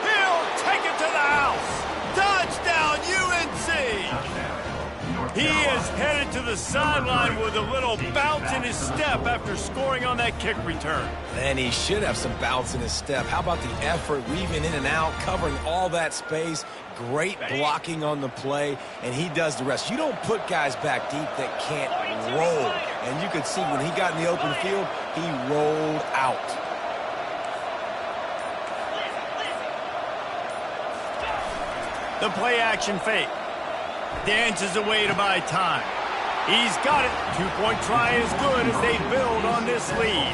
He'll take it to the house. Touchdown, UNC! Touchdown, North He is headed to the sideline with a little bounce in his step after scoring on that kick return. And he should have some bounce in his step. How about the effort, weaving in and out, covering all that space, great blocking on the play, and he does the rest. You don't put guys back deep that can't roll. And you could see when he got in the open field, he rolled out. The play action fake. Dances away to buy time. He's got it. Two-point try is good as they build on this lead.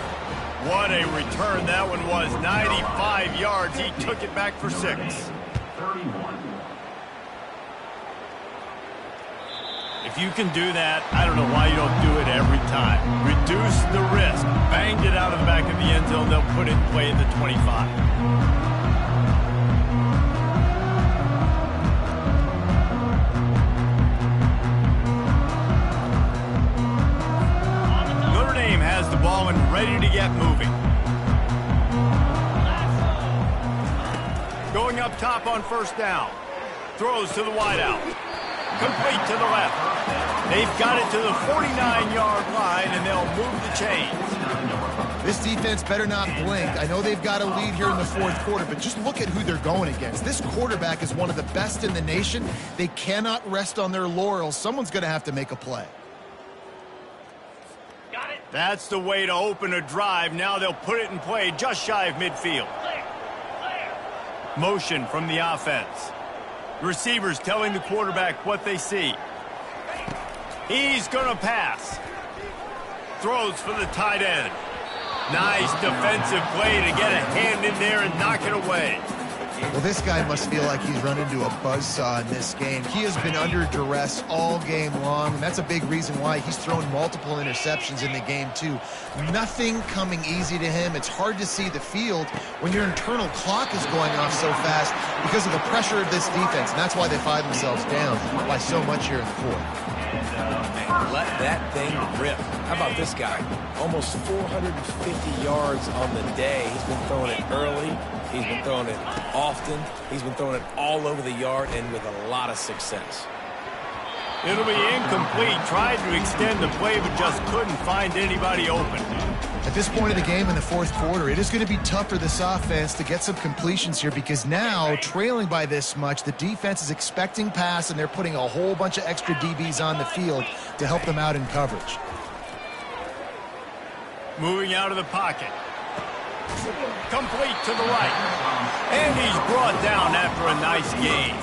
What a return that one was. 95 yards. He took it back for 6. 31. If you can do that, I don't know why you don't do it every time. Reduce the risk. Banged it out of the back of the end zone. They'll put it in play at the 25. Has the ball and ready to get moving. Going up top on first down. Throws to the wideout. Complete to the left. They've got it to the 49-yard line, and they'll move the chains. This defense better not blink. I know they've got a lead here in the fourth quarter, but just look at who they're going against. This quarterback is one of the best in the nation. They cannot rest on their laurels. Someone's going to have to make a play. That's the way to open a drive. Now they'll put it in play just shy of midfield. Motion from the offense. The receivers telling the quarterback what they see. He's going to pass. Throws for the tight end. Nice defensive play to get a hand in there and knock it away. Well, this guy must feel like he's run into a buzzsaw in this game. He has been under duress all game long, and that's a big reason why he's thrown multiple interceptions in the game, too. Nothing coming easy to him. It's hard to see the field when your internal clock is going off so fast because of the pressure of this defense, and that's why they find themselves down by so much here in the fourth. And let that thing rip. How about this guy? Almost 450 yards on the day. He's been throwing it early. He's been throwing it often. He's been throwing it all over the yard and with a lot of success. It'll be incomplete. Tried to extend the play, but just couldn't find anybody open. At this point of the game in the fourth quarter, it is going to be tough for this offense to get some completions here because now, trailing by this much, the defense is expecting pass, and they're putting a whole bunch of extra DBs on the field to help them out in coverage. Moving out of the pocket. Complete to the right. And he's brought down after a nice gain.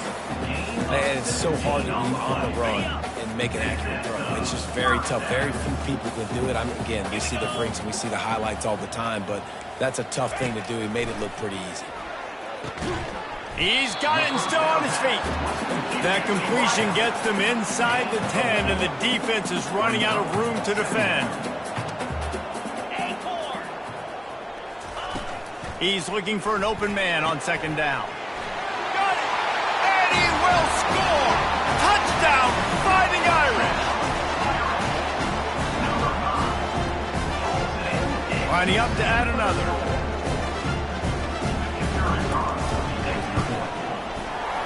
And it's so hard to be on the run and make an accurate throw. It's just very tough. Very few people can do it. Again, we see the freaks and we see the highlights all the time, but that's a tough thing to do. He made it look pretty easy. He's got it and still on his feet. That completion gets them inside the 10, and the defense is running out of room to defend. He's looking for an open man on second down. Got it! And he will score! Touchdown, Fighting Irish! Lining up to add another.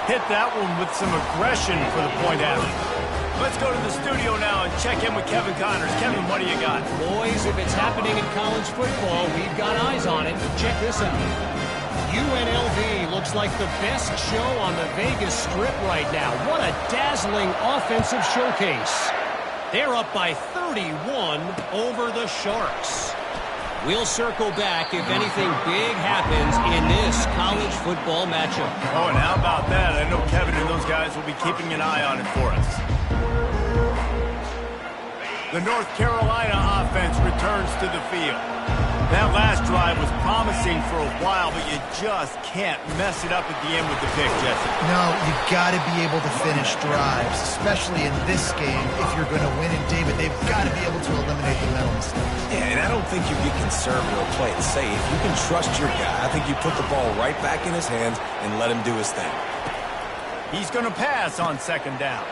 Hit that one with some aggression for the point after. Let's go to the studio now and check in with Kevin Connors. Kevin, what do you got? Boys, if it's happening in college football, we've got eyes on it. Check this out. UNLV looks like the best show on the Vegas Strip right now. What a dazzling offensive showcase. They're up by 31 over the Sharks. We'll circle back if anything big happens in this college football matchup. Oh, and how about that? I know Kevin and those guys will be keeping an eye on it for us. The North Carolina offense returns to the field. That last drive was promising for a while, but you just can't mess it up at the end with the pick, Jesse. No, you got to be able to finish drives, especially in this game. If you're going to win, and David, they've got to be able to eliminate the mental mistakes. Yeah, and I don't think you get conservative or play it safe. You can trust your guy. I think you put the ball right back in his hands and let him do his thing. He's going to pass on second down.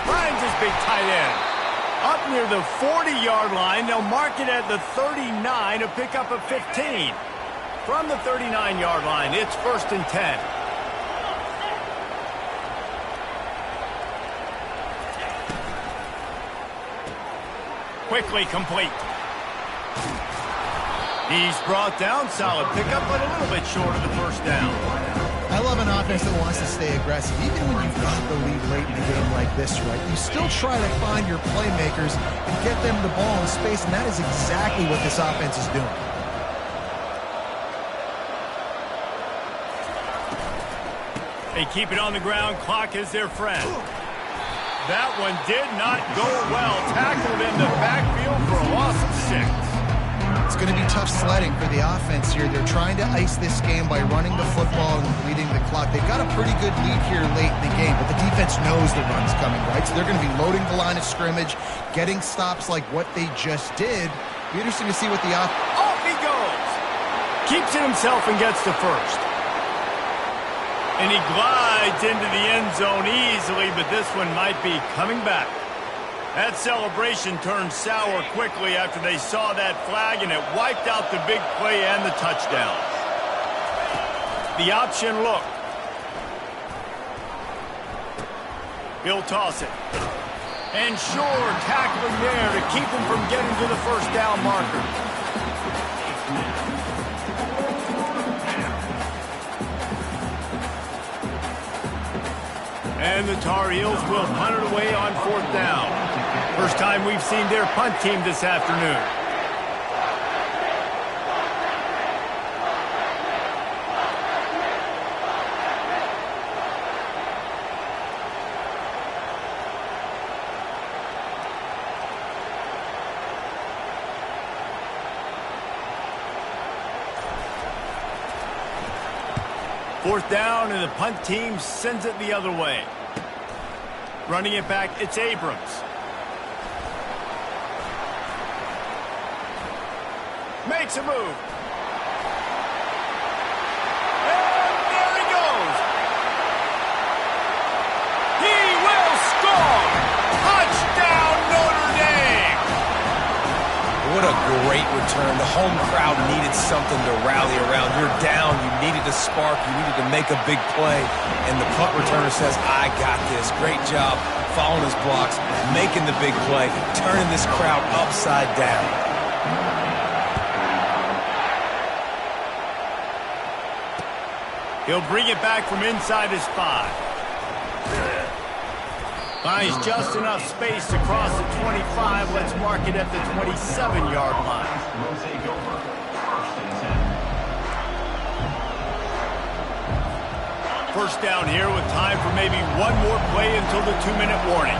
Finds his big tight end. Up near the 40-yard line, they'll mark it at the 39 to pick up a 15. From the 39-yard line, it's 1st and 10. quickly complete. He's brought down. Solid pickup, but a little bit short of the first down. I love an offense that wants to stay aggressive. Even when you've got the lead late in a game like this, right, you still try to find your playmakers and get them the ball in space, and that is exactly what this offense is doing. They keep it on the ground. Clock is their friend. That one did not go well. Tackled in the backfield for a loss of 6. It's going to be tough sledding for the offense here. They're trying to ice this game by running the football and bleeding the clock. They've got a pretty good lead here late in the game, but the defense knows the run's coming, right? So they're going to be loading the line of scrimmage, getting stops like what they just did. Be interesting to see what the Off he goes. Keeps it himself and gets to first. And he glides into the end zone easily, but this one might be coming back. That celebration turned sour quickly after they saw that flag, and it wiped out the big play and the touchdown. The option look. He'll toss it. And Shore tackling there to keep him from getting to the first down marker. And the Tar Heels will punt it away on 4th down. First time we've seen their punt team this afternoon. Fourth down, and the punt team sends it the other way. Running it back, it's Abrams. Makes a move. And there he goes. He will score. Touchdown, Notre Dame. What a great return. The home crowd needed something to rally around. You're down. You needed a spark. You needed to make a big play. And the punt returner says, I got this. Great job following his blocks, making the big play, turning this crowd upside down. He'll bring it back from inside his 5. Finds just enough space to cross the 25. Let's mark it at the 27-yard line. First down here with time for maybe one more play until the 2-minute warning.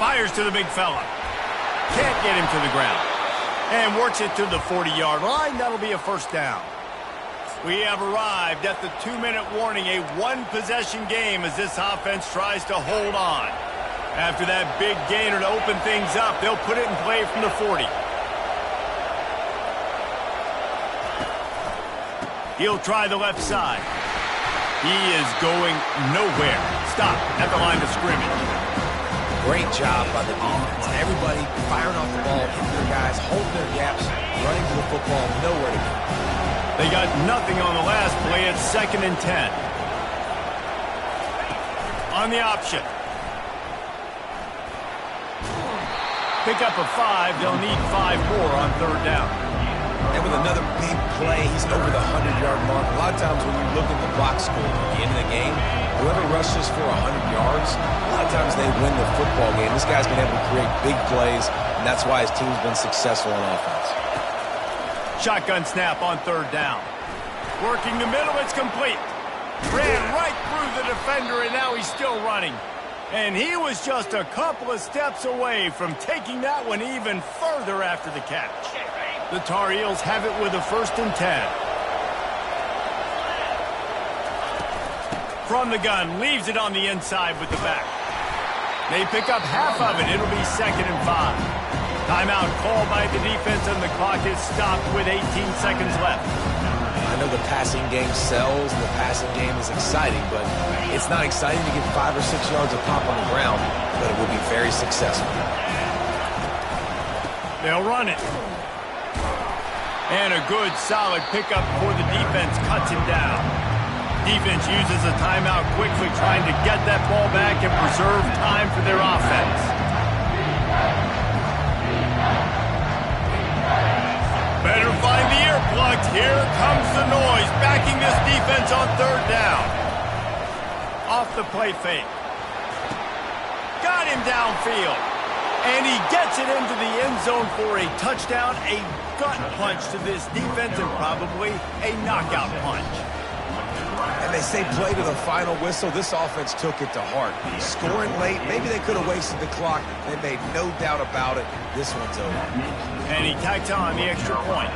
Fires to the big fella. Can't get him to the ground. And works it to the 40-yard line. That'll be a first down. We have arrived at the 2-minute warning, a one-possession game as this offense tries to hold on. After that big gainer to open things up, they'll put it in play from the 40. He'll try the left side. He is going nowhere. Stop at the line of scrimmage. Great job by the defense. Everybody firing off the ball, hitting their guys, holding their gaps, running to the football, nowhere to go. They got nothing on the last play at 2nd and 10. On the option. Pick up a 5. They'll need 5 more on 3rd down. And with another big play, he's over the 100-yard mark. A lot of times when you look at the box score at the end of the game, whoever rushes for 100 yards, a lot of times they win the football game. This guy's been able to create big plays, and that's why his team's been successful on offense. Shotgun snap on 3rd down. Working the middle, it's complete. Ran right through the defender, and now he's still running. And he was just a couple of steps away from taking that one even further after the catch. The Tar Heels have it with a 1st and 10. From the gun, leaves it on the inside with the back. They pick up half of it. It'll be 2nd and 5. Timeout called by the defense, and the clock is stopped with 18 seconds left. I know the passing game sells, and the passing game is exciting, but it's not exciting to get 5 or 6 yards of pop on the ground, but it will be very successful. They'll run it. And a good, solid pickup before the defense cuts him down. Defense uses a timeout quickly, trying to get that ball back and preserve time for their offense. Better find the earplugs. Here comes the noise, backing this defense on third down. Off the play fake. Got him downfield. And he gets it into the end zone for a touchdown, a gut punch to this defense, and probably a knockout punch. And they say play to the final whistle. This offense took it to heart. Scoring late, maybe they could have wasted the clock. They made no doubt about it. This one's over. And he tacks on the extra point.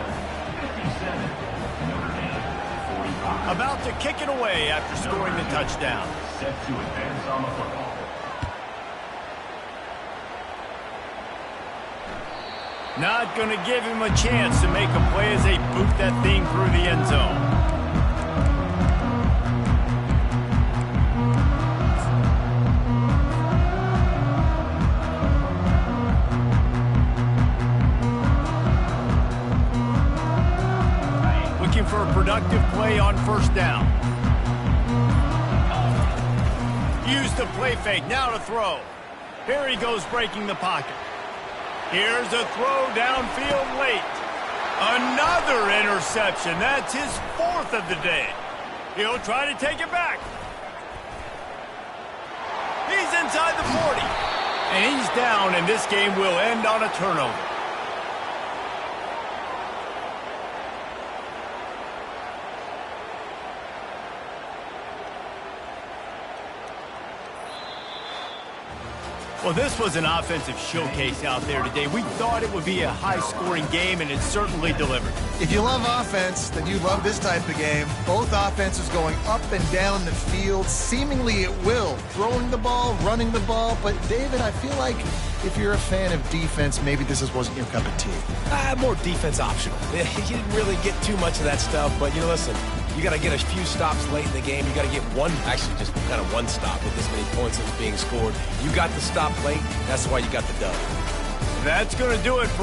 About to kick it away after scoring the touchdown. Set to advance on the football. Not going to give him a chance to make a play as they boot that thing through the end zone. Looking for a productive play on first down. Use the play fake, now to throw. Here he goes, breaking the pocket. Here's a throw downfield late. Another interception. That's his fourth of the day. He'll try to take it back. He's inside the 40. And he's down, and this game will end on a turnover. Well, this was an offensive showcase out there today. We thought it would be a high-scoring game, and it certainly delivered. If you love offense, then you love this type of game. Both offenses going up and down the field, seemingly at will. Throwing the ball, running the ball. But, David, I feel like if you're a fan of defense, maybe this wasn't your cup of tea. More defense optional. You didn't really get too much of that stuff, but, listen, you got to get a few stops late in the game. You got to get actually just kind of one stop with this many points that was being scored. You got the stop late. That's why you got the dub. That's going to do it for